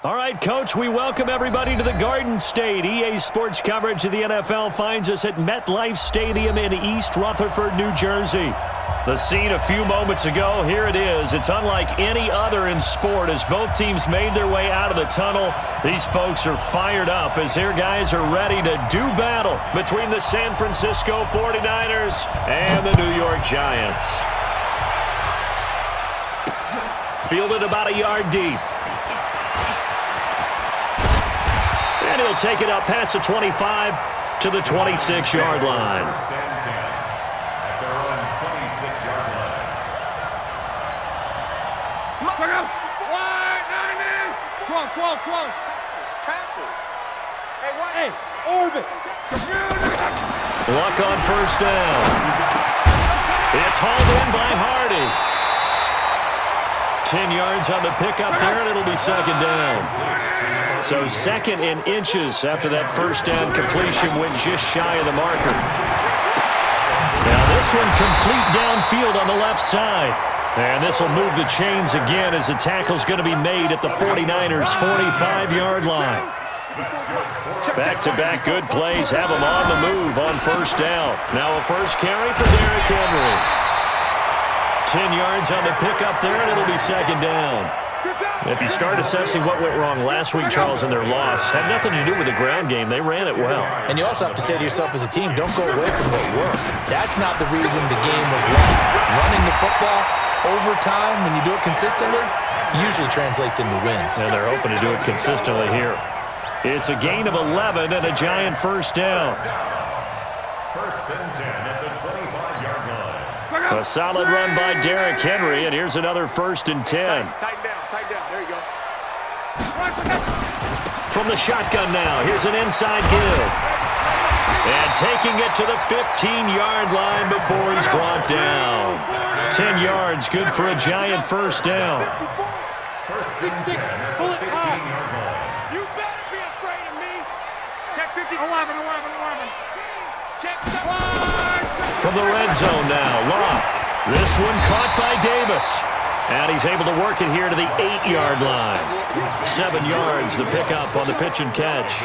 All right, Coach, we welcome everybody to the Garden State. EA Sports coverage of the NFL finds us at MetLife Stadium in East Rutherford, New Jersey. The scene a few moments ago, here it is. It's unlike any other in sport as both teams made their way out of the tunnel. These folks are fired up as their guys are ready to do battle between the San Francisco 49ers and the New York Giants. Fielded about a yard deep. And he'll take it up past the 25 to the 26-yard line. Luck on first down. It's hauled in by Hardy. 10 yards on the pickup there, and it'll be second down. So second in inches after that first down completion went just shy of the marker. Now this one complete downfield on the left side. And this will move the chains again as the tackle's going to be made at the 49ers' 45-yard line. Back-to-back good plays have them on the move on first down. Now a first carry for Derrick Henry. 10 yards on the pickup there, and it'll be second down. If you start assessing what went wrong last week, Charles, in their loss, had nothing to do with the ground game. They ran it well. And you also have to say to yourself as a team, don't go away from what worked. That's not the reason the game was lost. Running the football over time, when you do it consistently, usually translates into wins. And they're hoping to do it consistently here. It's a gain of 11 and a Giant first down. First and 10 at the 25-yard line. A solid run by Derrick Henry, and here's another first and 10. Tighten down. There you go. From the shotgun now, here's an inside give. And taking it to the 15-yard line before he's brought down. 10 yards, good for a Giant first down. First and 10 at the 15-yard line. You better be afraid of me. Check 50. 11. Check 7. From the red zone now, Locke. This one caught by Davis. And he's able to work it here to the 8-yard line. 7 yards, the pickup on the pitch and catch.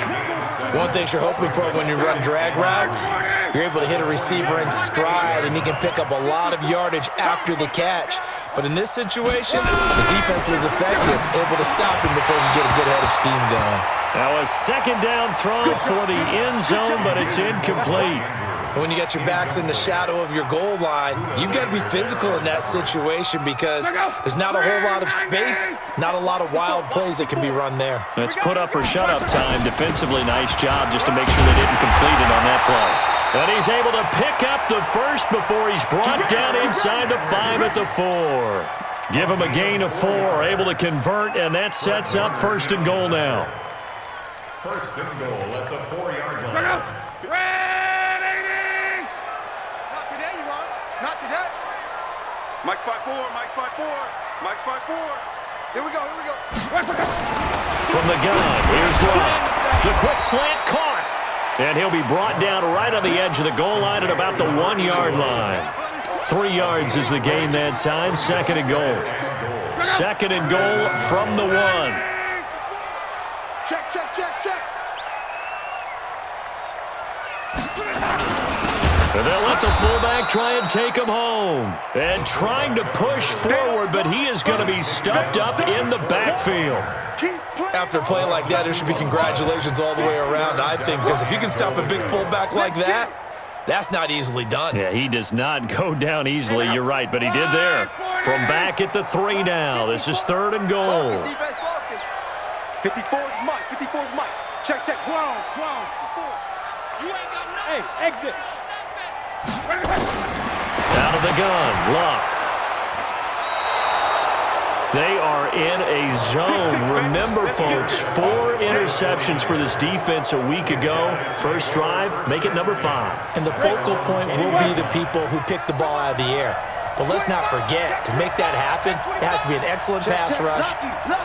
One thing you're hoping for when you run drag routes, you're able to hit a receiver in stride, and he can pick up a lot of yardage after the catch. But in this situation, the defense was effective, able to stop him before he could get a good head of steam going. Now a second down throw for the end zone, but it's incomplete. When you got your backs in the shadow of your goal line, you've got to be physical in that situation because there's not a whole lot of space, not a lot of wild plays that can be run there. It's put up or shut up time. Defensively, nice job just to make sure they didn't complete it on that play. And he's able to pick up the first before he's brought down inside the 5 at the 4. Give him a gain of 4, able to convert, and that sets up first and goal now. First and goal at the 4-yard line. Not today. Mike spot 4. Mike spot 4. Here we go. From the gun, here's Love. The quick slant caught. And he'll be brought down right on the edge of the goal line at about the 1-yard line. 3 yards is the gain that time. Second and goal. Second and goal from the 1. Check. And they'll let the fullback try and take him home. And trying to push forward, but he is going to be stuffed up in the backfield. After a play like that, there should be congratulations all the way around, I think, because if you can stop a big fullback like that, that's not easily done. Yeah, he does not go down easily, you're right, but he did there. From back at the 3 now. This is third and goal. 54's Mike. Check. Clone. You ain't got nothing. Hey, exit. Out of the gun, Luck. They are in a zone. Remember, folks, 4 interceptions for this defense a week ago. First drive, make it number 5. And the focal point will be the people who pick the ball out of the air. But let's not forget, to make that happen, it has to be an excellent pass rush,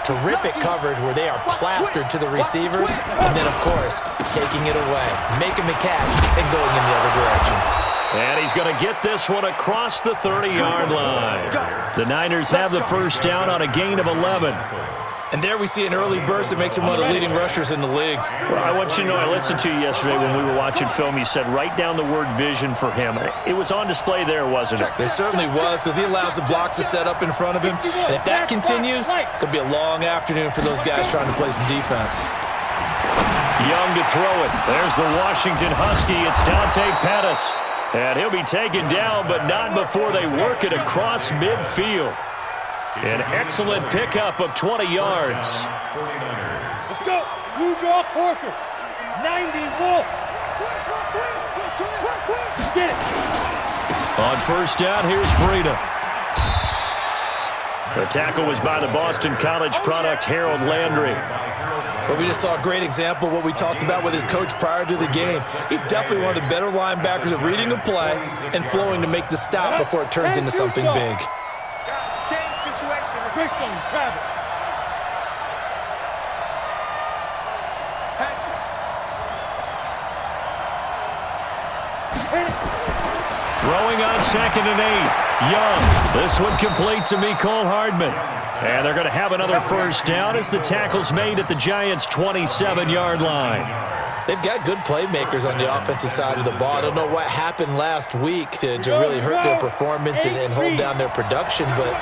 terrific coverage where they are plastered to the receivers, and then, of course, taking it away, making the catch, and going in the other direction. And he's going to get this one across the 30-yard line. The Niners have the first down on a gain of 11. And there we see an early burst that makes him one of the leading rushers in the league. Well, I want you to know, I listened to you yesterday when we were watching film. You said write down the word vision for him. It was on display there, wasn't it? It certainly was, because he allows the blocks to set up in front of him. And if that continues, it'll be a long afternoon for those guys trying to play some defense. Young to throw it. There's the Washington Husky. It's Dante Pettis. And he'll be taken down, but not before they work it across midfield. An excellent pickup of 20 yards. Let's go. Blue Jaw Corker. 90 Wolf. Get it. On first down, here's Breida. The tackle was by the Boston College product, Harold Landry. But we just saw a great example of what we talked about with his coach prior to the game. He's definitely one of the better linebackers at reading a play and flowing to make the stop before it turns into something big. Stay in situation. Tristan, Travis. Throwing on 2nd and 8. Young. This one complete to Mecole Hardman. And they're going to have another first down as the tackle's made at the Giants' 27-yard line. They've got good playmakers on the offensive side of the ball. I don't know what happened last week to really hurt their performance and hold down their production, but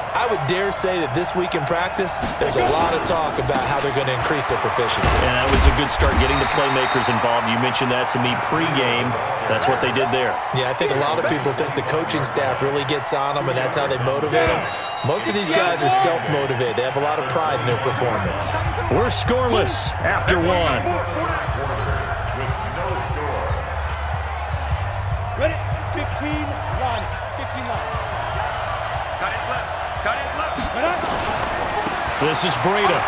I would dare say that this week in practice, there's a lot of talk about how they're going to increase their proficiency. And that was a good start, getting the playmakers involved. You mentioned that to me pregame. That's what they did there. Yeah, I think a lot of people think the coaching staff really gets on them, and that's how they motivate them. Most of these guys are self-motivated. They have a lot of pride in their performance. We're scoreless after one. Ready? 15 line. 15 line. Cut it left. Cut it left. This is Breida.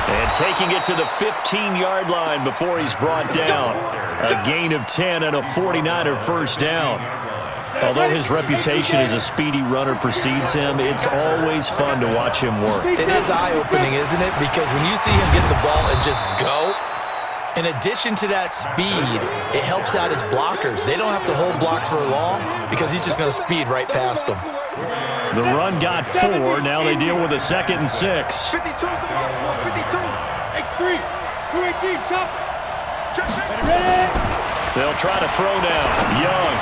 And taking it to the 15-yard line before he's brought down. A gain of 10 and a 49er first down. Although his reputation as a speedy runner precedes him, it's always fun to watch him work. It is eye-opening, isn't it? Because when you see him get the ball and just go, in addition to that speed, it helps out his blockers. They don't have to hold blocks for long because he's just going to speed right past them. The run got 4. Now they deal with a 2nd and 6. 52, 52, X3, 218, chop. Ready? They'll try to throw down. Young.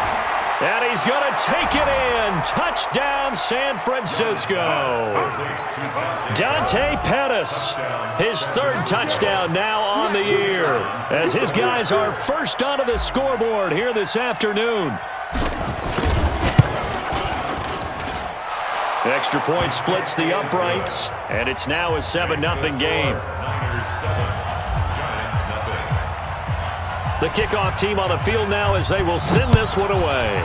And he's going to take it in. Touchdown, San Francisco. Dante Pettis, his 3rd touchdown now on the year, as his guys are first onto the scoreboard here this afternoon. Extra point splits the uprights, and it's now a 7-0 game. The kickoff team on the field now as they will send this one away.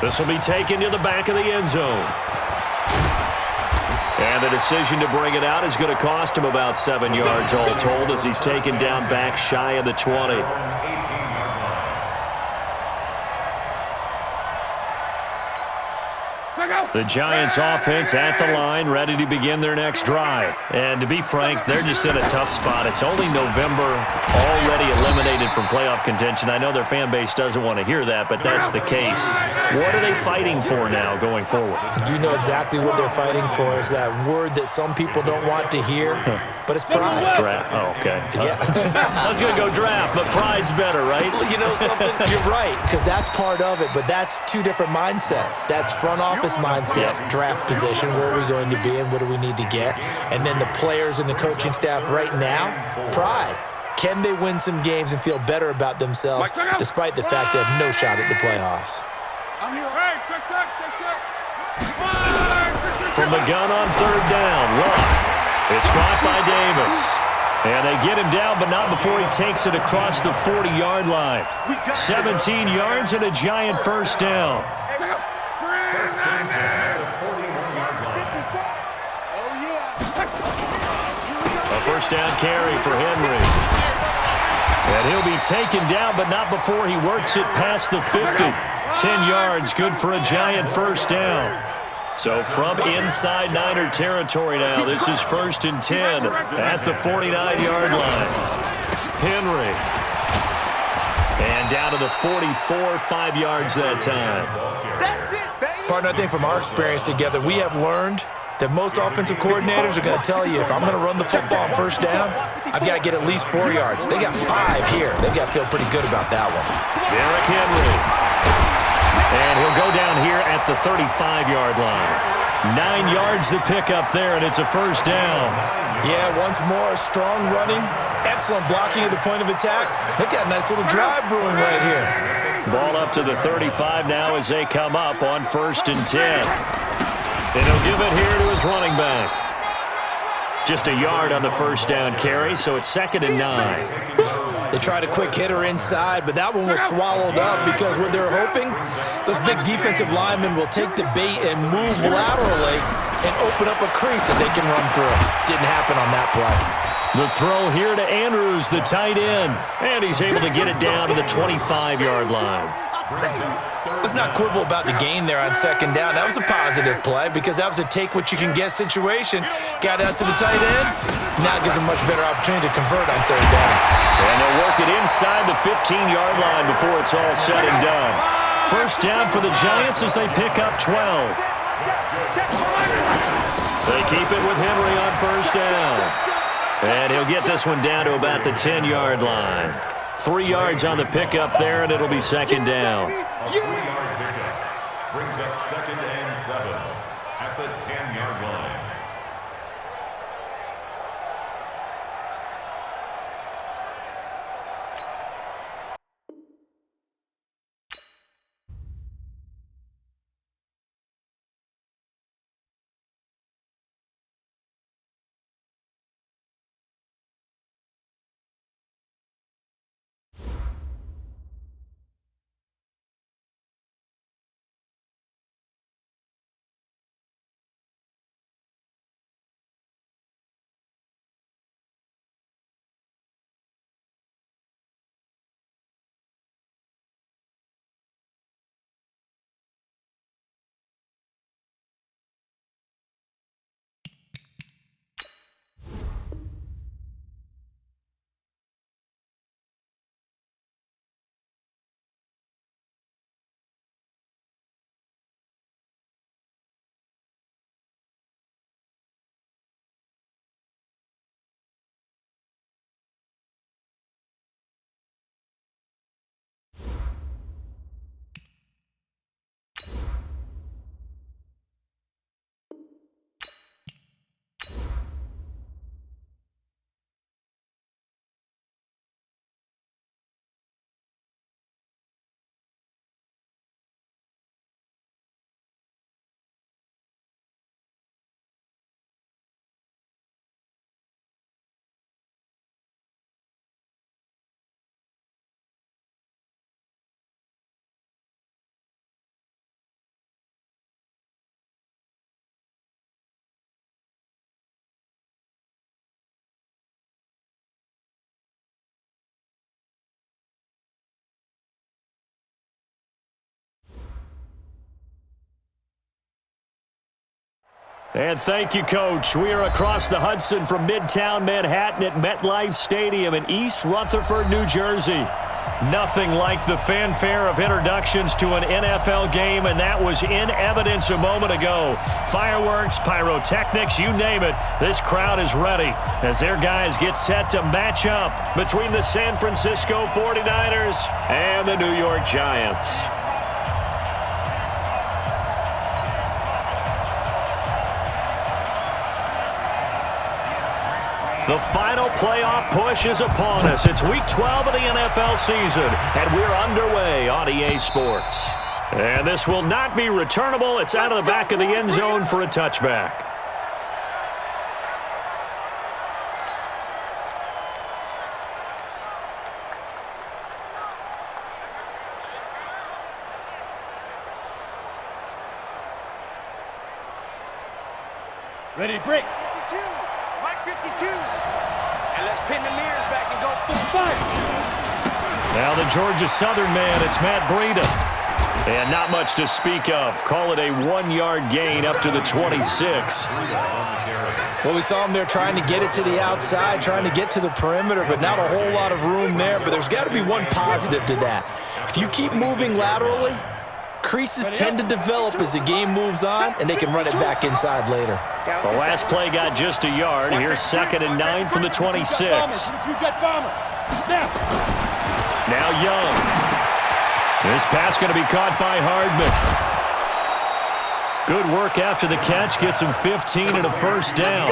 This will be taken to the back of the end zone. And the decision to bring it out is going to cost him about 7 yards all told as he's taken down back shy of the 20. The Giants offense at the line, ready to begin their next drive. And to be frank, they're just in a tough spot. It's only November, already eliminated from playoff contention. I know their fan base doesn't want to hear that, but that's the case. What are they fighting for now going forward? You know exactly what they're fighting for. Is that word that some people don't want to hear, but it's pride. Draft. Oh, okay. Yeah. I was going to go draft, but pride's better, right? You know something? You're right, because that's part of it, but that's two different mindsets. That's front office mindset, draft position, where are we going to be and what do we need to get? And then the players and the coaching staff right now, pride. Can they win some games and feel better about themselves despite the fact they have no shot at the playoffs? From the gun on 3rd down, Luck. It's caught by Davis. And they get him down, but not before he takes it across the 40-yard line. 17 yards and a Giant first down. A first down carry for Henry. And he'll be taken down, but not before he works it past the 50. 10 yards, good for a Giant first down. So from inside Niner territory now, this is 1st and 10 at the 49-yard line. Henry. And down to the 44, 5 yards that time. That's it, baby. Partner, I think from our experience together, we have learned that most offensive coordinators are going to tell you, if I'm going to run the football on first down, I've got to get at least 4 yards. They got 5 here. They've got to feel pretty good about that one. Derrick Henry. And he'll go down here at the 35-yard line. 9 yards to pick up there, and it's a first down. Yeah, once more, strong running, excellent blocking at the point of attack. They've got a nice little drive brewing right here. Ball up to the 35 now as they come up on 1st and 10. And he'll give it here to his running back. Just a yard on the first down carry, so it's 2nd and 9. They tried a quick hitter inside, but that one was swallowed up because what they're hoping, those big defensive linemen will take the bait and move laterally and open up a crease that they can run through. Didn't happen on that play. The throw here to Andrews, the tight end. And he's able to get it down to the 25-yard line. Let's not quibble about the gain there on 2nd down. That was a positive play because that was a take-what-you-can-get situation. Got out to the tight end. Now it gives them a much better opportunity to convert on 3rd down. And they'll work it inside the 15-yard line before it's all said and done. First down for the Giants as they pick up 12. They keep it with Henry on first down. And he'll get this one down to about the 10-yard line. 3 yards on the pickup there, and it'll be 2nd down. A 3-yard pickup brings up 2nd and 7 at the 10-yard line. And thank you, Coach. We are across the Hudson from Midtown Manhattan at MetLife Stadium in East Rutherford, New Jersey. Nothing like the fanfare of introductions to an NFL game, and that was in evidence a moment ago. Fireworks, pyrotechnics, you name it. This crowd is ready as their guys get set to match up between the San Francisco 49ers and the New York Giants. The final playoff push is upon us. It's Week 12 of the NFL season, and we're underway on EA Sports. And this will not be returnable. It's out of the back of the end zone for a touchback. Ready to break. 52. Mike 52. And let's pin the mirrors back and go full fire. Now the Georgia Southern man, it's Matt Breida. And not much to speak of. Call it a 1-yard gain up to the 26. Well, we saw him there trying to get it to the outside, trying to get to the perimeter, but not a whole lot of room there. But there's got to be one positive to that. If you keep moving laterally, Creases tend to develop as the game moves on, and they can run it back inside later. The last play got just a yard. Here's 2nd and 9 from the 26. Now Young. This pass going to be caught by Hardman. Good work after the catch. Gets him 15 and a first down.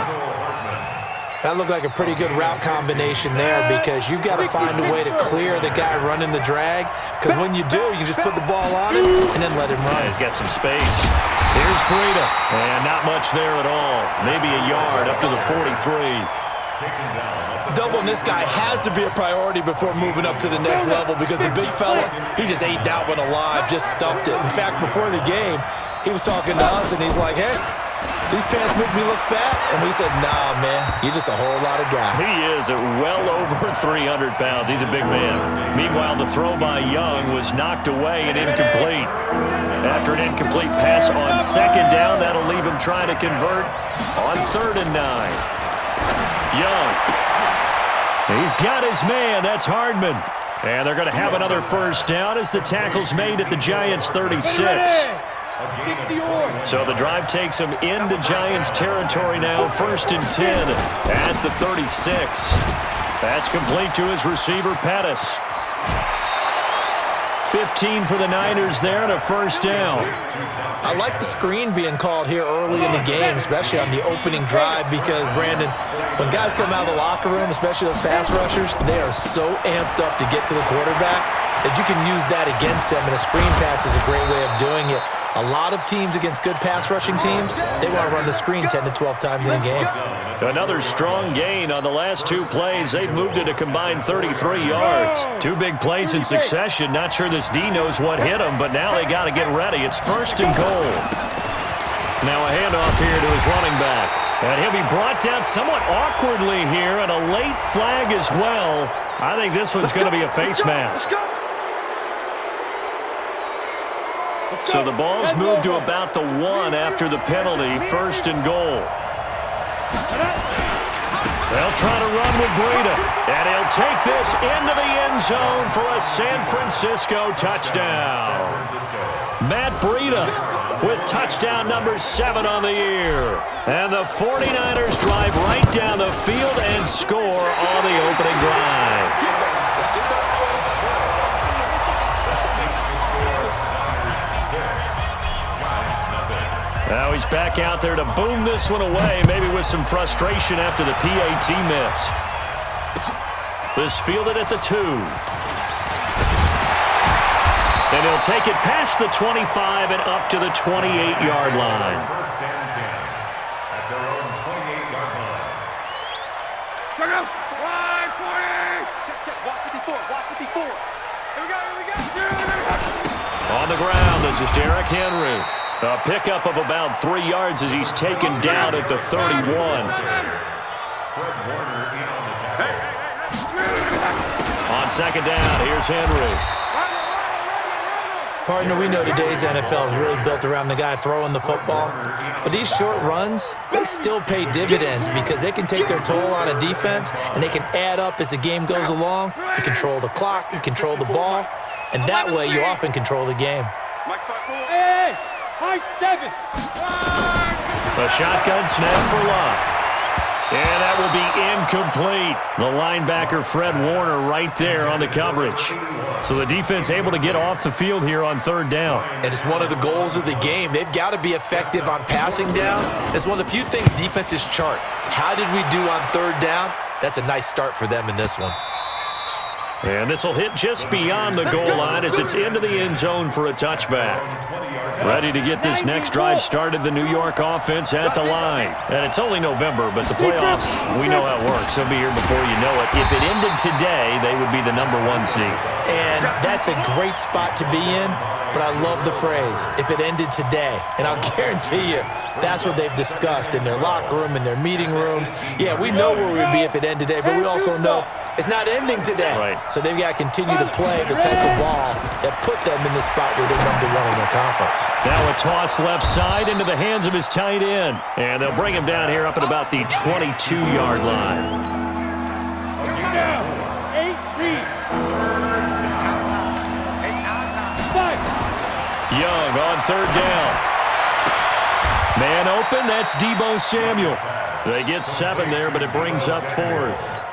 That looked like a pretty good route combination there because you've got to find a way to clear the guy running the drag, because when you do, you just put the ball on him and then let him run. He's got some space. Here's Breida. And not much there at all. Maybe a yard up to the 43. Doubling this guy has to be a priority before moving up to the next level, because the big fella, he just ate that one alive, just stuffed it. In fact, before the game, he was talking to us, and he's like, hey, these pants make me look fat. And we said, nah, man, you're just a whole lot of guy. He is at well over 300 pounds. He's a big man. Meanwhile, the throw by Young was knocked away and incomplete. After an incomplete pass on 2nd down, that'll leave him trying to convert on 3rd and 9. Young. He's got his man. That's Hardman. And they're going to have another first down as the tackle's made at the Giants' 36. So the drive takes him into Giants territory now. 1st and 10 at the 36. That's complete to his receiver, Pettis. 15 for the Niners there and a first down. I like the screen being called here early in the game, especially on the opening drive, because, Brandon, when guys come out of the locker room, especially those pass rushers, they are so amped up to get to the quarterback that you can use that against them, and a screen pass is a great way of doing it. A lot of teams against good pass rushing teams, they want to run the screen 10 to 12 times in a game. Another strong gain on the last 2 plays. They've moved it a combined 33 yards. 2 big plays in succession. Not sure this D knows what hit him, but now they got to get ready. It's 1st and goal. Now a handoff here to his running back. And he'll be brought down somewhat awkwardly here, and a late flag as well. I think this one's going to be a face mask. So the ball's moved to about the 1 after the penalty. 1st and goal. They'll try to run with Breida. And he'll take this into the end zone for a San Francisco touchdown. Matt Breida with touchdown number 7 on the year. And the 49ers drive right down the field and score on the opening drive. Now he's back out there to boom this one away, maybe with some frustration after the PAT miss. This fielded at the 2. And he'll take it past the 25 and up to the 28-yard line. First and 10 at their own 28-yard line. Check out. Line 40. Check. Watch 54. Watch 54. Here we go. On the ground, this is Derrick Henry. A pickup of about 3 yards as he's taken down at the 31. Fred Warner in on the tackle. On 2nd down, here's Henry. Partner, we know today's NFL is really built around the guy throwing the football. But these short runs, they still pay dividends because they can take their toll on a defense, and they can add up as the game goes along. You control the clock, you control the ball, and that way you often control the game. Hey! High 7. A shotgun snap for Lott. And that will be incomplete. The linebacker, Fred Warner, right there on the coverage. So the defense able to get off the field here on 3rd down. And it's one of the goals of the game. They've got to be effective on passing downs. It's one of the few things defenses chart. How did we do on 3rd down? That's a nice start for them in this one. And this will hit just beyond the goal line as it's into the end zone for a touchback. Ready to get this next drive started, the New York offense at the line. And it's only November, but the playoffs, we know how it works. They'll be here before you know it. If it ended today, they would be the number 1 seed. And that's a great spot to be in, but I love the phrase, if it ended today. And I'll guarantee you, that's what they've discussed in their locker room, in their meeting rooms. Yeah, we know where we'd be if it ended today, but we also know it's not ending today. Right. So they've got to continue to play the type of ball that put them in the spot where they're number 1 in their conference. Now a toss left side into the hands of his tight end. And they'll bring him down here up at about the 22-yard line. 8 reads. It's our time. Young on third down. Man open, that's Deebo Samuel. They get 7 there, but it brings up 4th.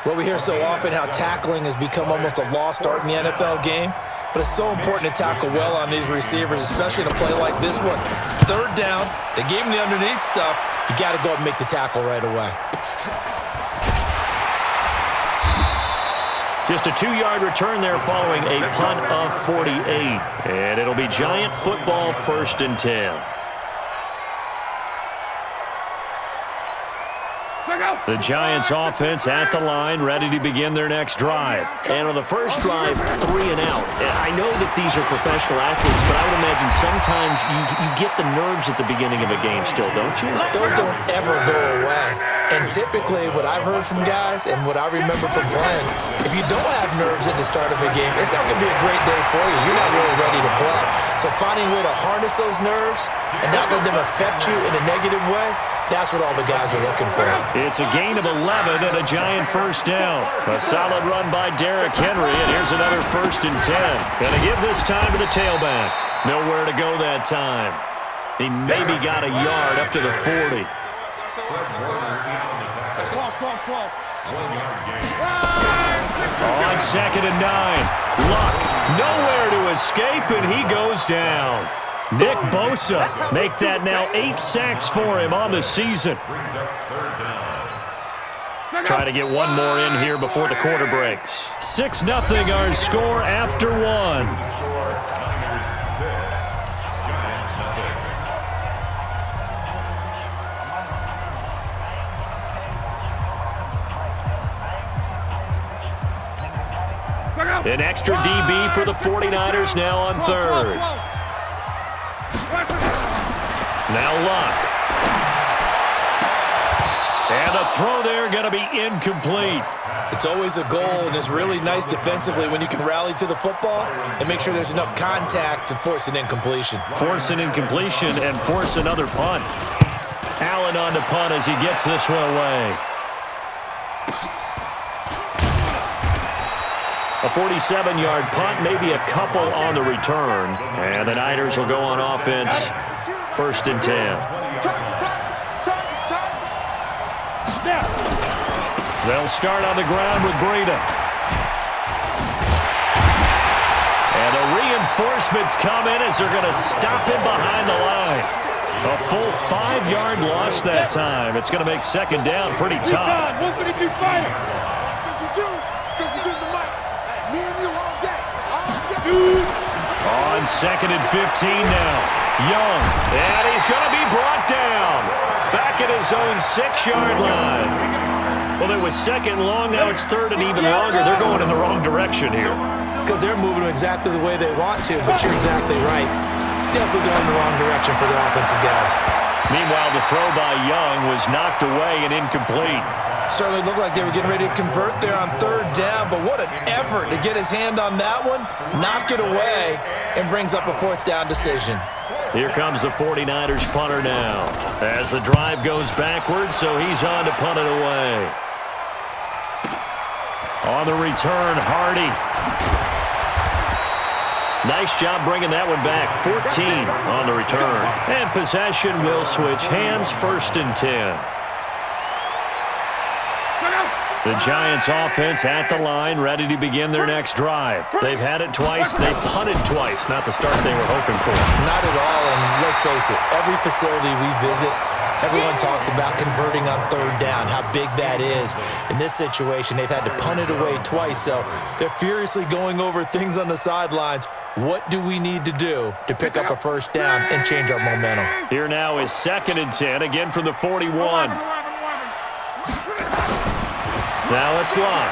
Well, we hear so often how tackling has become almost a lost art in the NFL game, but it's so important to tackle well on these receivers, especially in a play like this one. Third down, they gave him the underneath stuff. You got to go and make the tackle right away. Just a 2-yard return there following a punt of 48. And it'll be Giant football, 1st and 10. The Giants offense at the line, ready to begin their next drive. And on the first drive, 3 and out. I know that these are professional athletes, but I would imagine sometimes you get the nerves at the beginning of a game still, don't you? Those don't ever go away. And typically what I've heard from guys and what I remember from playing, if you don't have nerves at the start of a game, it's not going to be a great day for you. You're not really ready to play. So finding a way to harness those nerves and not let them affect you in a negative way, that's what all the guys are looking for. It's a gain of 11 and a Giant first down. A solid run by Derrick Henry, and here's another 1st and 10. Gonna give this time to the tailback. Nowhere to go that time. He maybe got a yard up to the 40. On 2nd and 9. Luck, nowhere to escape, and he goes down. Nick Bosa make that now 8 sacks for him on the season. Try to get one more in here before the quarter breaks. 6-0 our score after 1. An extra DB for the 49ers now on 3rd. Now Luck. And the throw there going to be incomplete. It's always a goal, and it's really nice defensively when you can rally to the football and make sure there's enough contact to force an incompletion. Force an incompletion and force another punt. Allen on the punt as he gets this one away. A 47-yard punt, maybe a couple on the return. And the Niners will go on offense, 1st and 10. They'll start on the ground with Breida. And the reinforcements come in as they're going to stop him behind the line. A full 5-yard loss that time. It's going to make 2nd down pretty tough. On 2nd and 15 now. Young. And he's going to be brought down. Back at his own 6-yard line. Well, it was 2nd long. Now it's 3rd and even longer. They're going in the wrong direction here. Because they're moving exactly the way they want to, but you're exactly right. Definitely going in the wrong direction for the offensive guys. Meanwhile, the throw by Young was knocked away and incomplete. Certainly looked like they were getting ready to convert there on 3rd down, but what an effort to get his hand on that one, knock it away, and brings up a 4th down decision. Here comes the 49ers punter now. As the drive goes backwards, so he's on to punt it away. On the return, Hardy. Nice job bringing that one back. 14 on the return. And possession will switch hands, 1st and 10. The Giants offense at the line, ready to begin their next drive. They've had it twice. They've punted twice. Not the start they were hoping for. Not at all, and let's face it, every facility we visit, everyone talks about converting on 3rd down, how big that is. In this situation, they've had to punt it away twice, so they're furiously going over things on the sidelines. What do we need to do to pick up a 1st down and change our momentum? Here now is 2nd and 10, again from the 41. Now it's Luck.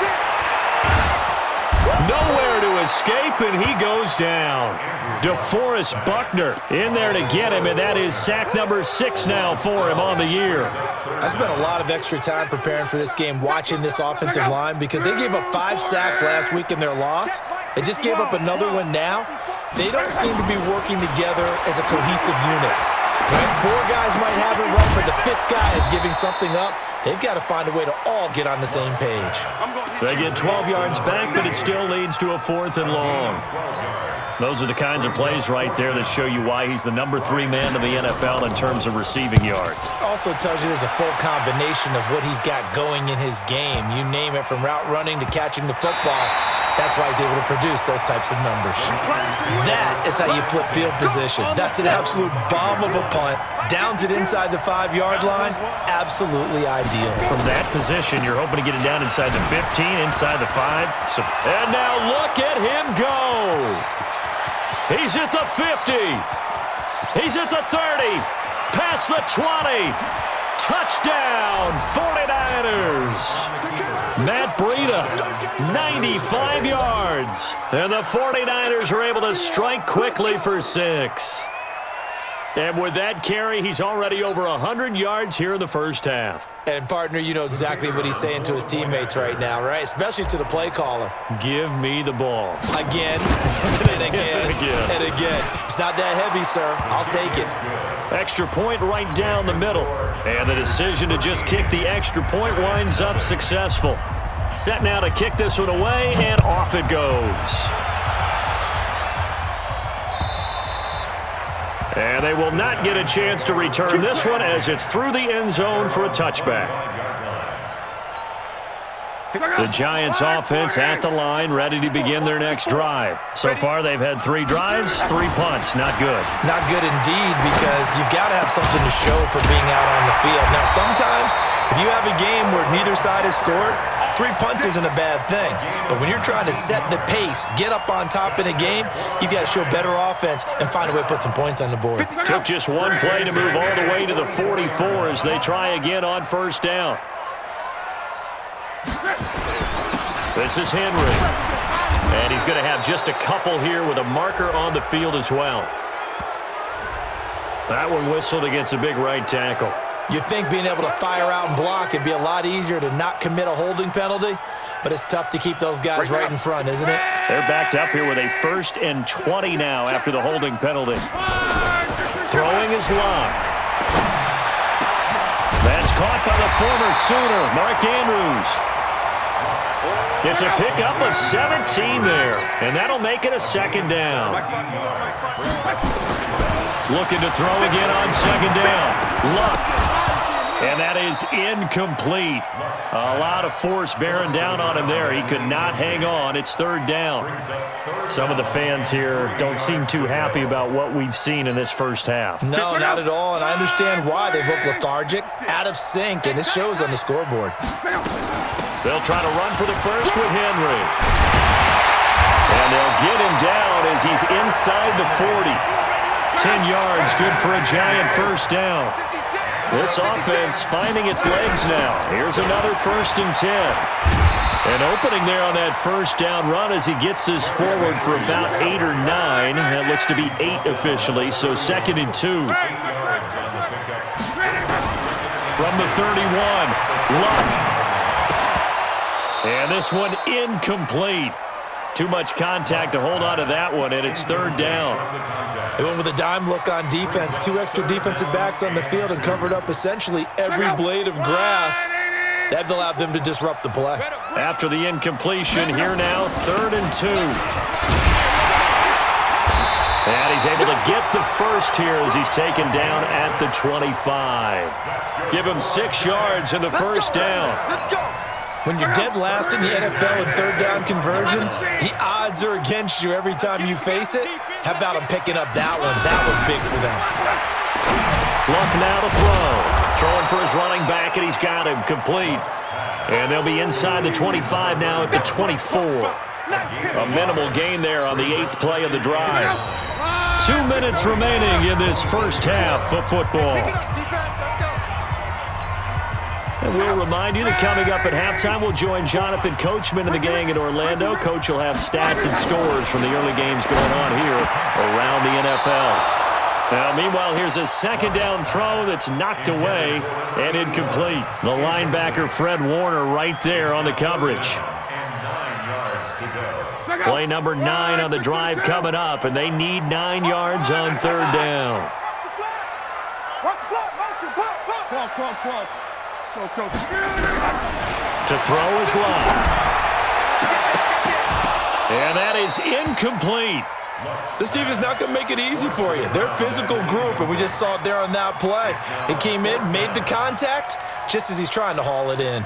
Nowhere to escape, and he goes down. DeForest Buckner in there to get him, and that is sack number 6 now for him on the year. I spent a lot of extra time preparing for this game, watching this offensive line, because they gave up 5 sacks last week in their loss. They just gave up another one now. They don't seem to be working together as a cohesive unit. Right? 4 guys might have it right, but the 5th guy is giving something up. They've got to find a way to all get on the same page. They get 12 yards back, but it still leads to a 4th and long. Those are the kinds of plays right there that show you why he's the number 3 man in the NFL in terms of receiving yards. Also tells you there's a full combination of what he's got going in his game. You name it, from route running to catching the football. That's why he's able to produce those types of numbers. That is how you flip field position. That's an absolute bomb of a punt. Downs it inside the 5-yard line. Absolutely ideal. From that position, you're hoping to get it down inside the 15, inside the 5. And now look at him go. He's at the 50. He's at the 30. Past the 20. Touchdown, 49ers. Matt Breida, 95 yards. And the 49ers are able to strike quickly for 6. And with that carry, he's already over 100 yards here in the first half. And, partner, you know exactly what he's saying to his teammates right now, right? Especially to the play caller. Give me the ball. Again, and again, and again. It's not that heavy, sir. I'll take it. Extra point right down the middle. And the decision to just kick the extra point winds up successful. Set now to kick this one away, and off it goes. And they will not get a chance to return this one as it's through the end zone for a touchback. The Giants offense at the line, ready to begin their next drive. So far, they've had 3 drives, 3 punts. Not good. Not good indeed, because you've got to have something to show for being out on the field. Now, sometimes, if you have a game where neither side has scored, 3 punts isn't a bad thing. But when you're trying to set the pace, get up on top in a game, you've got to show better offense and find a way to put some points on the board. Took just one play to move all the way to the 44 as they try again on first down. This is Henry. And he's going to have just a couple here with a marker on the field as well. That one whistled against a big right tackle. You'd think being able to fire out and block would be a lot easier to not commit a holding penalty, but it's tough to keep those guys right in front, isn't it? They're backed up here with a 1st and 20 now after the holding penalty. Throwing is Locke. That's caught by the former Sooner, Mark Andrews. It's a pickup of 17 there, and that'll make it a 2nd down. Looking to throw again on 2nd down. Luck. And that is incomplete. A lot of force bearing down on him there. He could not hang on. It's 3rd down. Some of the fans here don't seem too happy about what we've seen in this first half. No, not at all, and I understand why. They've looked lethargic, out of sync, and it shows on the scoreboard. They'll try to run for the first with Henry. And they'll get him down as he's inside the 40. 10 yards, good for a Giant 1st down. This offense finding its legs now. Here's another 1st and 10. And opening there on that 1st down run as he gets this forward for about 8 or 9. That looks to be 8 officially, so 2nd and 2. From the 31, Luck. And this one incomplete. Too much contact to hold on to that one, and it's 3rd down. They went with a dime look on defense. 2 extra defensive backs on the field and covered up essentially every blade of grass. That allowed them to disrupt the play. After the incompletion, here now, 3rd and 2. And he's able to get the first here as he's taken down at the 25. Give him 6 yards in the 1st down. When you're dead last in the NFL in 3rd down conversions, the odds are against you every time you face it. How about him picking up that one? That was big for them. Luck now to throw. Throwing for his running back, and he's got him complete. And they'll be inside the 25 now at the 24. A minimal gain there on the 8th play of the drive. 2 minutes remaining in this first half of football. And we'll remind you that coming up at halftime, we'll join Jonathan Coachman and the gang in Orlando. Coach will have stats and scores from the early games going on here around the NFL. Now, meanwhile, here's a 2nd down throw that's knocked away and incomplete. The linebacker, Fred Warner, right there on the coverage. Play number 9 on the drive coming up, and they need 9 yards on 3rd down. To throw is Locke. And that is incomplete. This defense is not going to make it easy for you. They're a physical group, and we just saw it there on that play. He came in, made the contact, just as he's trying to haul it in.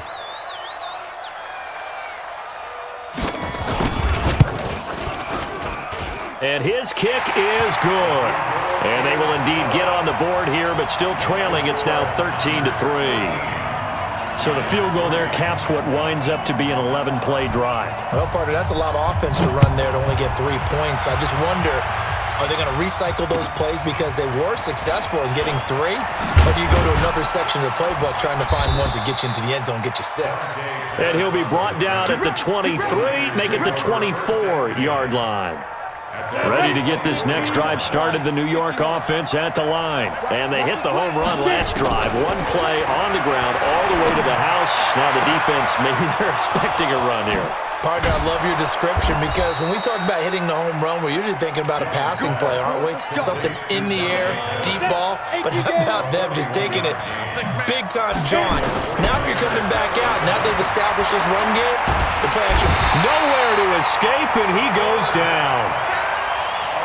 And his kick is good. And they will indeed get on the board here, but still trailing. It's now 13-3. So the field goal there caps what winds up to be an 11-play drive. Well, partner, that's a lot of offense to run there to only get 3 points. I just wonder, are they going to recycle those plays because they were successful in getting 3? Or do you go to another section of the playbook trying to find ones that get you into the end zone, get you 6? And he'll be brought down at the 23, make it the 24-yard line. Ready to get this next drive started, the New York offense at the line. And they hit the home run last drive. 1 play on the ground all the way to the house. Now the defense, maybe they're expecting a run here. Partner, I love your description because when we talk about hitting the home run, we're usually thinking about a passing play, aren't we? Something in the air, deep ball. But how about them just taking it big time, John? Now if you're coming back out, now they've established this run game, the play action. Nowhere to escape, and he goes down.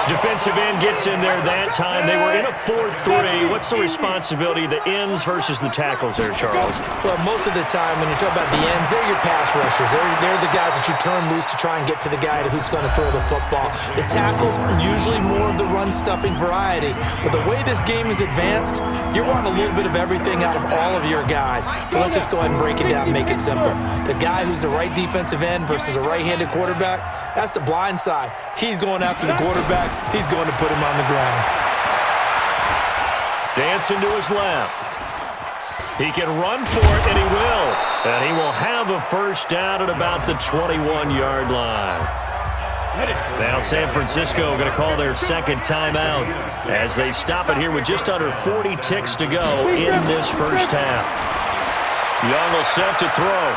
Defensive end gets in there that time. They were in a 4-3. What's the responsibility of the ends versus the tackles there, Charles? Well, most of the time when you talk about the ends, they're your pass rushers. They're the guys that you turn loose to try and get to the guy who's going to throw the football. The tackles, usually more of the run-stuffing variety. But the way this game is advanced, you're wanting a little bit of everything out of all of your guys. But let's just go ahead and break it down and make it simple. The guy who's the right defensive end versus a right-handed quarterback, that's the blind side. He's going after the quarterback. He's going to put him on the ground. Dancing to his left. He can run for it, and he will. And he will have a first down at about the 21-yard line. Now San Francisco going to call their second timeout as they stop it here with just under 40 ticks to go in this first half. Young will set to throw.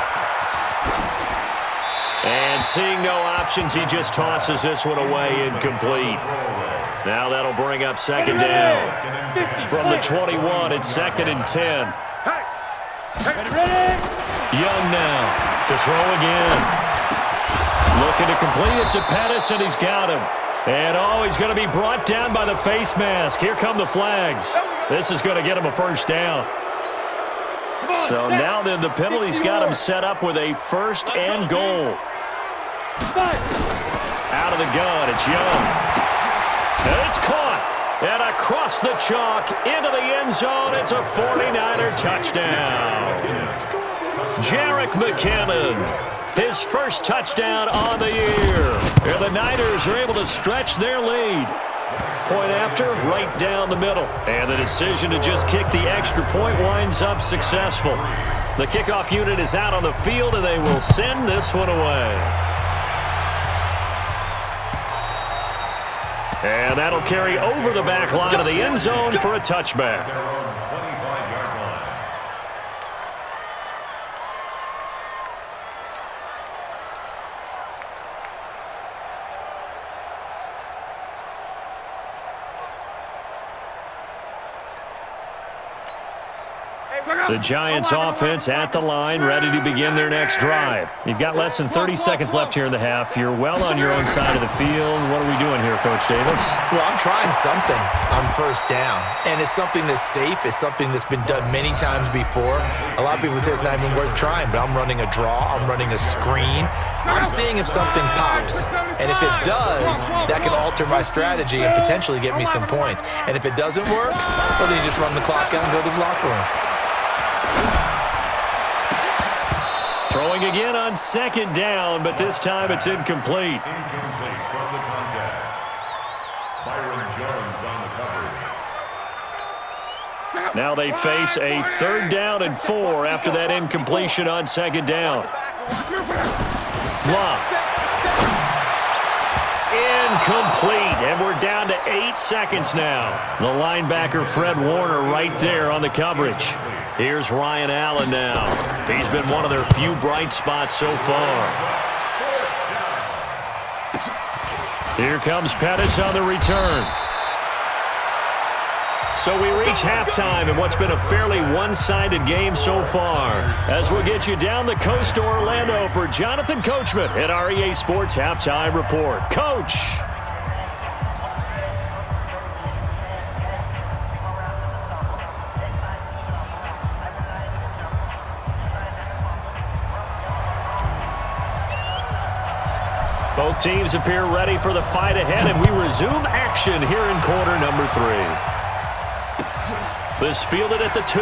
And seeing no options, he just tosses this one away incomplete. Now that'll bring up second down. From the 21, it's 2nd and 10. Young now to throw again. Looking to complete it to Pettis, and he's got him. And he's going to be brought down by the face mask. Here come the flags. This is going to get him a first down. So now then the penalty's got him set up with a 1st and goal. Out of the gun, it's Young. And it's caught. And across the chalk into the end zone, it's a 49er touchdown. Jerick McKinnon, his first touchdown on the year. And the Niners are able to stretch their lead. Point after, right down the middle. And the decision to just kick the extra point winds up successful. The kickoff unit is out on the field, and they will send this one away. And that'll carry over the back line of the end zone for a touchback. The Giants offense at the line, ready to begin their next drive. You've got less than 30 seconds left here in the half. You're well on your own side of the field. What are we doing here, Coach Davis? Well, I'm trying something on first down, and it's something that's safe. It's something that's been done many times before. A lot of people say it's not even worth trying, but I'm running a draw. I'm running a screen. I'm seeing if something pops, and if it does, that can alter my strategy and potentially get me some points. And if it doesn't work, well, then you just run the clock out and go to the locker room. Throwing again on 2nd down, but this time it's incomplete. Incomplete from the contact. Byron Jones on the coverage. Now they face a 3rd down and 4 after that incompletion on 2nd down. Bluff. Incomplete, and we're down to 8 seconds now. The linebacker Fred Warner right there on the coverage. Here's Ryan Allen now. He's been one of their few bright spots so far. Here comes Pettis on the return. So we reach halftime in what's been a fairly one-sided game so far. As we'll get you down the coast to Orlando for Jonathan Coachman at our EA Sports Halftime Report. Coach! Both teams appear ready for the fight ahead, and we resume action here in quarter number 3. This fielded at the 2.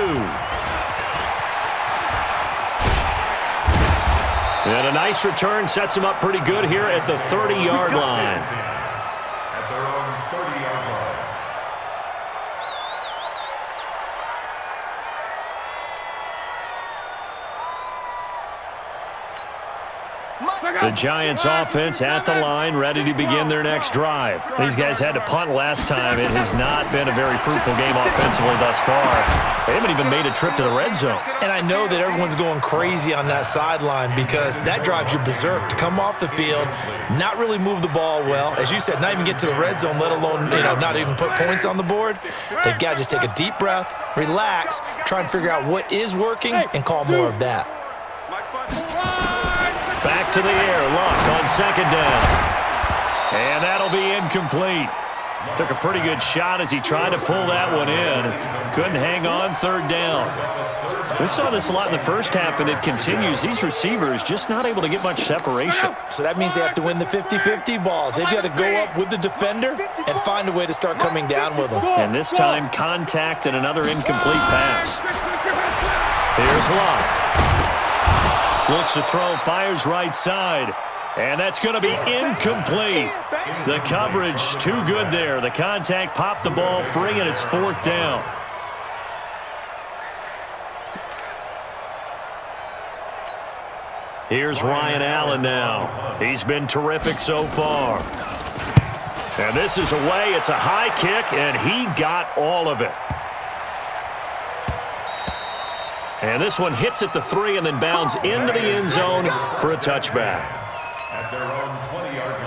And a nice return sets him up pretty good here at the 30-yard line. At their own 30-yard line. The Giants offense at the line, ready to begin their next drive. These guys had to punt last time. It has not been a very fruitful game offensively thus far. They haven't even made a trip to the red zone. And I know that everyone's going crazy on that sideline because that drives you berserk to come off the field, not really move the ball well. As you said, not even get to the red zone, let alone, not even put points on the board. They've got to just take a deep breath, relax, try and figure out what is working and call more of that. Back to the air, Luck on second down. And that'll be incomplete. Took a pretty good shot as he tried to pull that one in. Couldn't hang on third down. We saw this a lot in the first half, and it continues. These receivers just not able to get much separation. So that means they have to win the 50-50 balls. They've got to go up with the defender and find a way to start coming down with them. And this time, contact and another incomplete pass. Here's Luck. Looks to throw, fires right side. And that's going to be incomplete. The coverage too good there. The contact popped the ball free, and it's fourth down. Here's Ryan Allen now. He's been terrific so far. And this is away. It's a high kick, and he got all of it. And this one hits at the 3 and then bounds into the end zone for a touchback. At their own 20-yard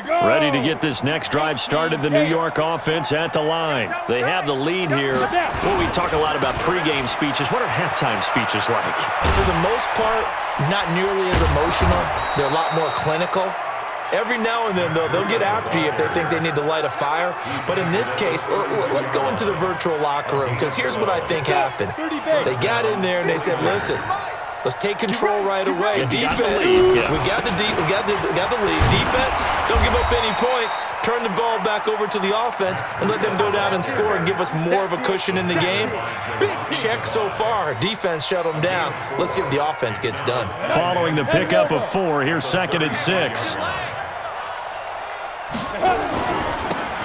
line. Ready to get this next drive started, the New York offense at the line. They have the lead here. Well, we talk a lot about pregame speeches. What are halftime speeches like? For the most part, not nearly as emotional. They're a lot more clinical. Every now and then, though, they'll get after you if they think they need to light a fire. But in this case, let's go into the virtual locker room, because here's what I think happened. They got in there and they said, listen, let's take control right away. Defense, we got the lead. Defense, don't give up any points. Turn the ball back over to the offense and let them go down and score and give us more of a cushion in the game. Check so far. Defense shut them down. Let's see if the offense gets done. Following the pickup of 4, here's 2nd and 6.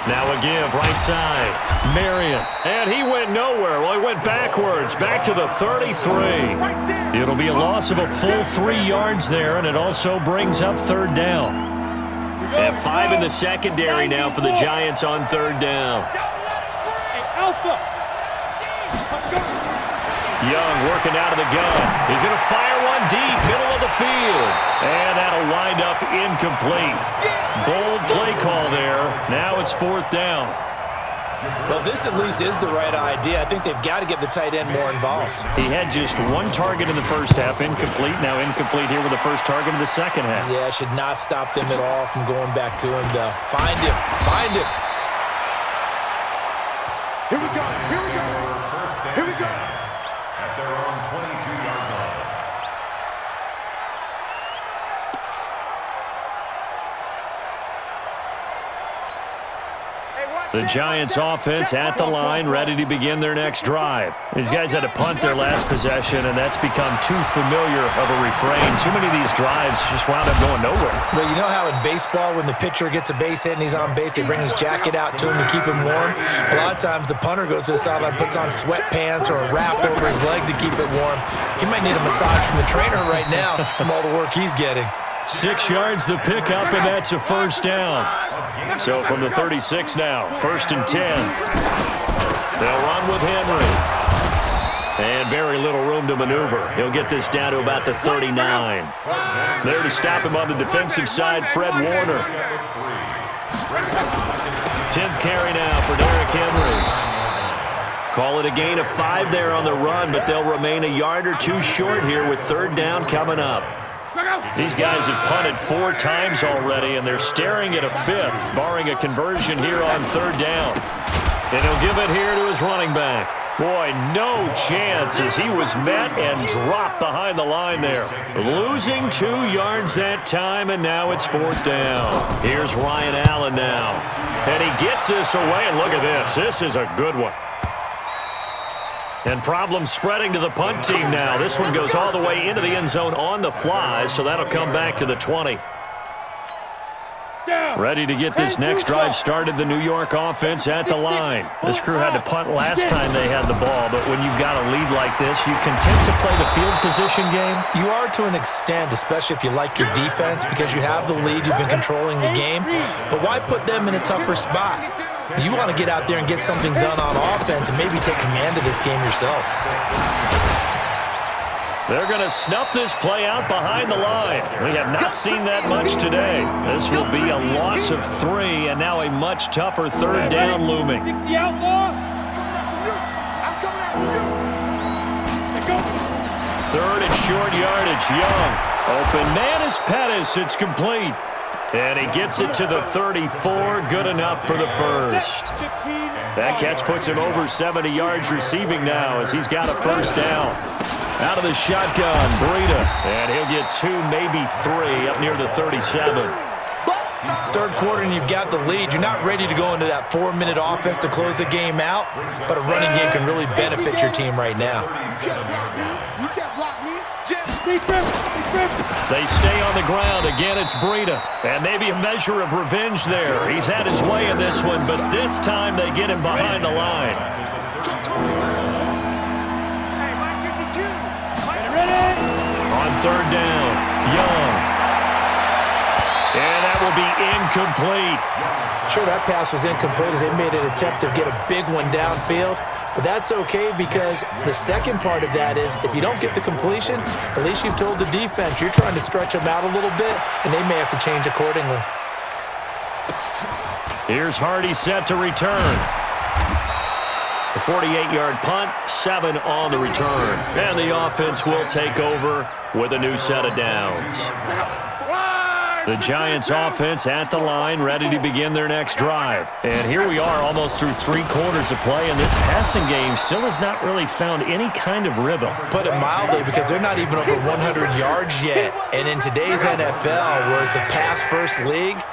Now a give, right side. Marion. And he went nowhere. Well, he went backwards, back to the 33. It'll be a loss of a full 3 yards there, and it also brings up third down. They have 5 in the secondary now for the Giants on third down. Young working out of the gun. He's going to fire one deep, middle of the field. And that'll wind up incomplete. Bold play call there. Now it's fourth down. Well, this at least is the right idea. I think they've got to get the tight end more involved. He had just 1 target in the first half, incomplete. Now incomplete here with the first target of the second half. Yeah, should not stop them at all from going back to him, though. Find him. Find him. Here we go. Here we go. Here we go. At their own 22-yard line. The Giants offense at the line, ready to begin their next drive. These guys had to punt their last possession, and that's become too familiar of a refrain. Too many of these drives just wound up going nowhere. Well, you know how in baseball, when the pitcher gets a base hit and he's on base, they bring his jacket out to him to keep him warm? A lot of times the punter goes to the sideline, puts on sweatpants or a wrap over his leg to keep it warm. He might need a massage from the trainer right now from all the work he's getting. 6 yards the pickup, and that's a first down. So from the 36 now, 1st and 10. They'll run with Henry. And very little room to maneuver. He'll get this down to about the 39. There to stop him on the defensive side, Fred Warner. 10th carry now for Derrick Henry. Call it a gain of 5 there on the run, but they'll remain a yard or 2 short here with third down coming up. These guys have punted 4 times already, and they're staring at a 5th, barring a conversion here on third down. And he'll give it here to his running back. Boy, no chance as he was met and dropped behind the line there. Losing 2 yards that time, and now it's 4th down. Here's Ryan Allen now. And he gets this away, and look at this. This is a good one. And problems spreading to the punt team now. This one goes all the way into the end zone on the fly, so that'll come back to the 20. Ready to get this next drive started, the New York offense at the line. This crew had to punt last time they had the ball, but when you've got a lead like this, you content to play the field position game? You are to an extent, especially if you like your defense, because you have the lead, you've been controlling the game. But why put them in a tougher spot? You want to get out there and get something done on offense and maybe take command of this game yourself. They're going to snuff this play out behind the line. We have not seen that much today. This will be a loss of 3, and now a much tougher 3rd down looming. 60 outlaw. Third and short yardage, Young. Open man is Pettis. It's complete. And he gets it to the 34. Good enough for the first. That catch puts him over 70 yards receiving now as he's got a 1st down. Out of the shotgun, Breida. And he'll get 2, maybe 3, up near the 37. 3rd quarter and you've got the lead. You're not ready to go into that 4-minute offense to close the game out, but a running game can really benefit your team right now. You can't block me. Defense. They stay on the ground. Again, it's Breida. And maybe a measure of revenge there. He's had his way in this one, but this time they get him behind the line. On 3rd down, Young. And that will be incomplete. Sure, that pass was incomplete as they made an attempt to get a big one downfield. But that's okay because the second part of that is if you don't get the completion, at least you've told the defense you're trying to stretch them out a little bit, and they may have to change accordingly. Here's Hardy set to return. A 48-yard punt, 7 on the return. And the offense will take over with a new set of downs. The Giants offense at the line, ready to begin their next drive. And here we are almost through 3 quarters of play, and this passing game still has not really found any kind of rhythm. Put it mildly, because they're not even over 100 yards yet. And in today's NFL, where it's a pass-first league,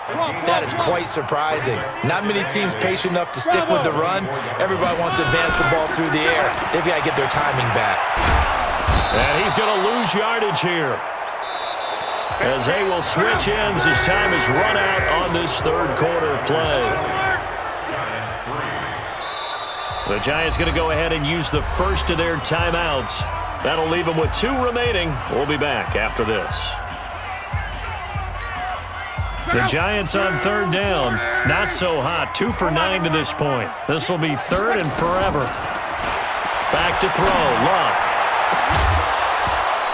that is quite surprising. Not many teams patient enough to stick with the run. Everybody wants to advance the ball through the air. They've got to get their timing back. And he's going to lose yardage here, as they will switch ends as time is run out on this 3rd quarter of play. The Giants going to go ahead and use the first of their timeouts. That'll leave them with 2 remaining. We'll be back after this. The Giants on 3rd down. Not so hot. 2 for 9 to this point. This will be 3rd and forever. Back to throw. Love.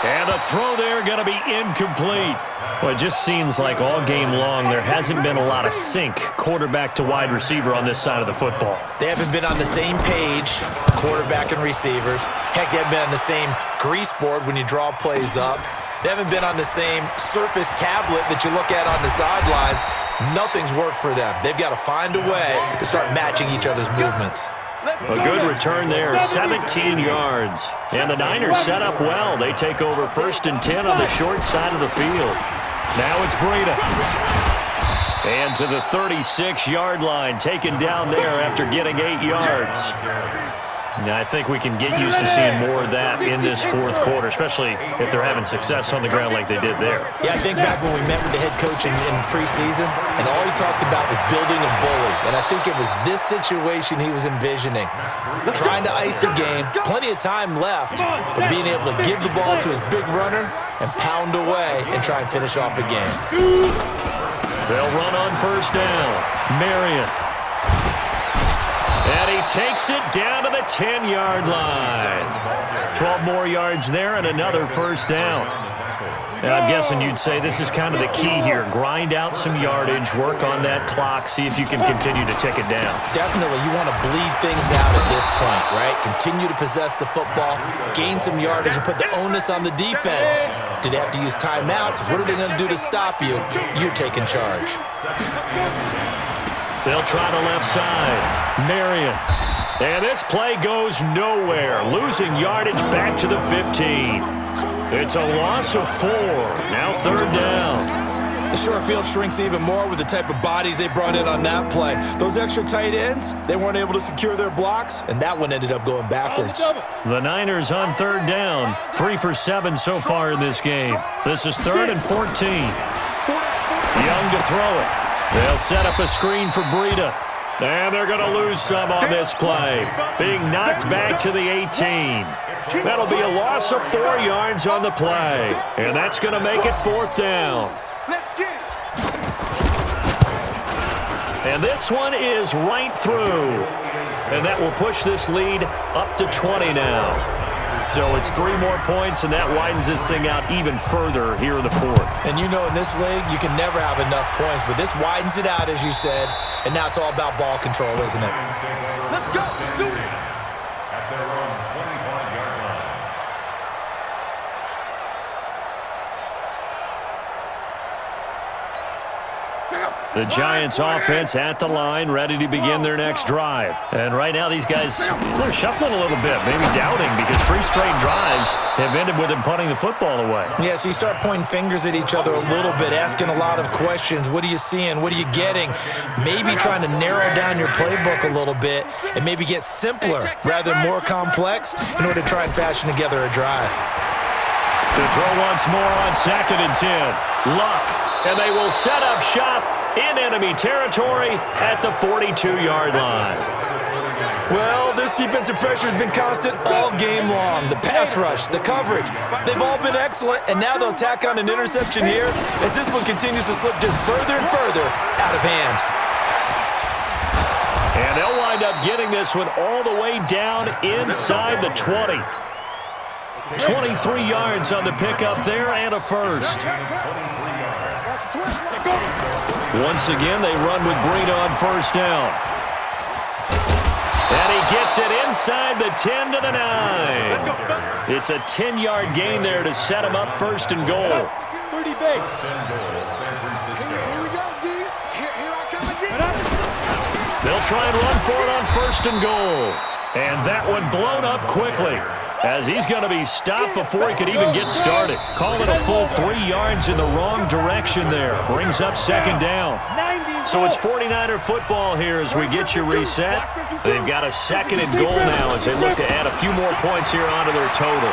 And the throw there going to be incomplete. Well, it just seems like all game long there hasn't been a lot of sync quarterback to wide receiver on this side of the football. They haven't been on the same page, quarterback and receivers. Heck, they haven't been on the same grease board when you draw plays up. They haven't been on the same surface tablet that you look at on the sidelines. Nothing's worked for them. They've got to find a way to start matching each other's movements. A good return there, 17 yards. And the Niners set up well. They take over 1st and 10 on the short side of the field. Now it's Breida. And to the 36-yard line, taken down there after getting 8 yards. Now, I think we can get used to seeing more of that in this 4th quarter, especially if they're having success on the ground like they did there. Yeah, I think back when we met with the head coach in preseason, and all he talked about was building a bully. And I think it was this situation he was envisioning. Trying to ice a game, plenty of time left, but being able to give the ball to his big runner and pound away and try and finish off a game. They'll run on 1st down. Marion. And he takes it down to the 10-yard line. 12 more yards there and another 1st down. And I'm guessing you'd say this is kind of the key here. Grind out some yardage, work on that clock, see if you can continue to tick it down. Definitely, you want to bleed things out at this point, right? Continue to possess the football, gain some yardage, and put the onus on the defense. Do they have to use timeouts? What are they going to do to stop you? You're taking charge. They'll try the left side. Marion. And this play goes nowhere, losing yardage back to the 15. It's a loss of 4. Now 3rd down. The short field shrinks even more with the type of bodies they brought in on that play. Those extra tight ends, they weren't able to secure their blocks, and that one ended up going backwards. The Niners on 3rd down. 3 for 7 so far in this game. This is 3rd and 14. Young to throw it. They'll set up a screen for Breida. And they're going to lose some on this play. Being knocked back to the 18. That'll be a loss of 4 yards on the play. And that's going to make it 4th down. And this one is right through. And that will push this lead up to 20 now. So it's 3 more points, and that widens this thing out even further here in the 4th. And you know in this league, you can never have enough points, but this widens it out, as you said, and now it's all about ball control, isn't it? Let's go. Do it. At their own 25-yard line. The Giants offense at the line, ready to begin their next drive. And right now these guys, they're shuffling a little bit, maybe doubting, because 3 straight drives have ended with them punting the football away. Yeah, so you start pointing fingers at each other a little bit, asking a lot of questions. What are you seeing? What are you getting? Maybe trying to narrow down your playbook a little bit and maybe get simpler rather than more complex in order to try and fashion together a drive. To throw once more on 2nd and 10. Luck, and they will set up shop in enemy territory at the 42-yard line. Well, this defensive pressure has been constant all game long. The pass rush, the coverage, they've all been excellent, and now they'll tack on an interception here as this one continues to slip just further and further out of hand. And they'll wind up getting this one all the way down inside the 20. 23 yards on the pickup there and a first. Once again, they run with Breida on 1st down. And he gets it inside the 10 to the 9. It's a 10-yard gain there to set him up 1st and goal. 30 base. Here we go, D. Here I come again. They'll try and run for it on 1st and goal. And that one blown up quickly, as he's going to be stopped before he could even get started. Call it a full 3 yards in the wrong direction there. Brings up 2nd down. So it's 49er football here as we get you reset. They've got a 2nd and goal now as they look to add a few more points here onto their total.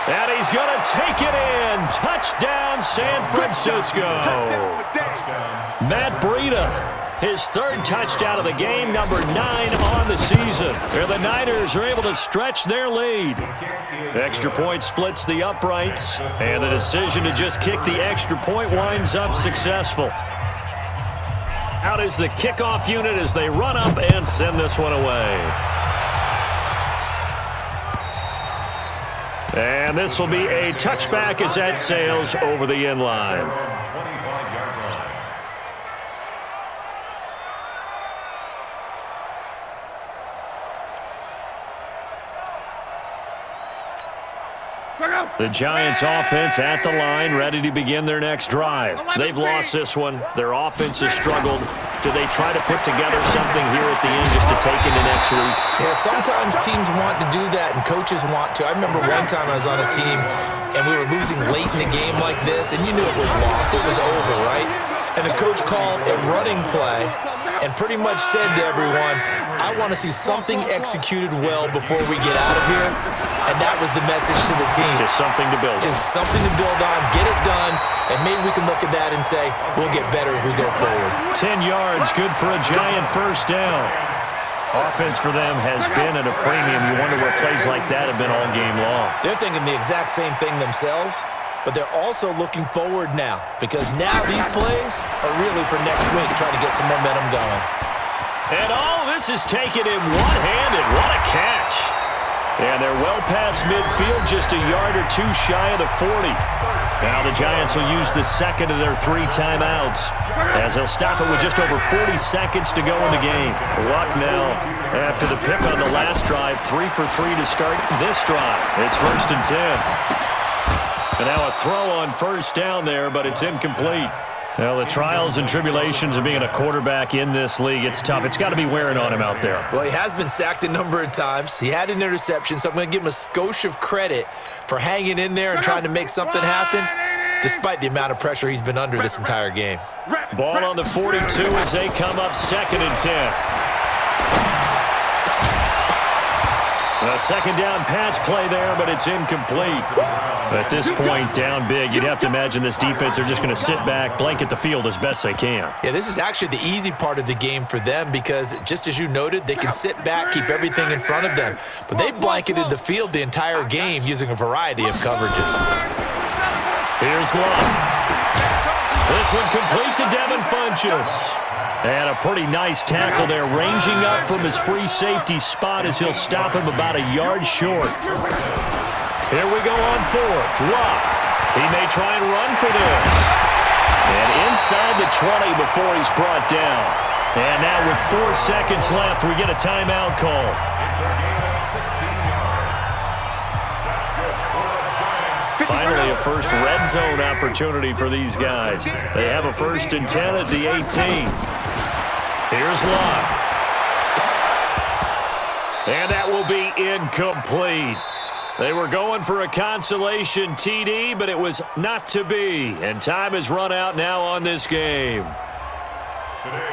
And he's going to take it in. Touchdown, San Francisco. Matt Breida. His 3rd touchdown of the game, number 9 on the season. And the Niners are able to stretch their lead. Extra point splits the uprights, and the decision to just kick the extra point winds up successful. Out is the kickoff unit as they run up and send this one away. And this will be a touchback as that sails over the end line. The Giants offense at the line, ready to begin their next drive. They've lost this one. Their offense has struggled. Do they try to put together something here at the end just to take into next week? Yeah, sometimes teams want to do that and coaches want to. I remember one time I was on a team and we were losing late in the game like this, and you knew it was lost. It was over, right? And the coach called a running play and pretty much said to everyone, I want to see something executed well before we get out of here. And that was the message to the team. Just something to build on. Just something to build on, get it done, and maybe we can look at that and say, we'll get better as we go forward. 10 yards, good for a Giant 1st down. Offense for them has been at a premium. You wonder where plays like that have been all game long. They're thinking the exact same thing themselves, but they're also looking forward now, because now these plays are really for next week, trying to get some momentum going. And all this is taken in one-handed. What a catch. And they're well past midfield, just a yard or 2 shy of the 40. Now the Giants will use the 2nd of their 3 timeouts, as they'll stop it with just over 40 seconds to go in the game. Luck now, after the pick on the last drive, 3 for 3 to start this drive. It's 1st and 10. And now a throw on 1st down there, but it's incomplete. Well, the trials and tribulations of being a quarterback in this league, it's tough. It's got to be wearing on him out there. Well, he has been sacked a number of times. He had an interception, so I'm going to give him a skosh of credit for hanging in there and trying to make something happen, despite the amount of pressure he's been under this entire game. Ball on the 42 as they come up 2nd and 10. A second down pass play there, but it's incomplete. At this point, down big, you'd have to imagine this defense are just going to sit back, blanket the field as best they can. Yeah, this is actually the easy part of the game for them because, just as you noted, they can sit back, keep everything in front of them. But they've blanketed the field the entire game using a variety of coverages. Here's Love. This one complete to Devin Funchess. And a pretty nice tackle there, ranging up from his free safety spot as he'll stop him about a yard short. Here we go on 4th. Love. He may try and run for this. And inside the 20 before he's brought down. And now with 4 seconds left, we get a timeout call. It's a game of 16 yards. That's good for the Giants. Finally, a first red zone opportunity for these guys. They have a 1st and 10 at the 18. Here's Love. And that will be incomplete. They were going for a consolation TD, but it was not to be. And time has run out now on this game. Today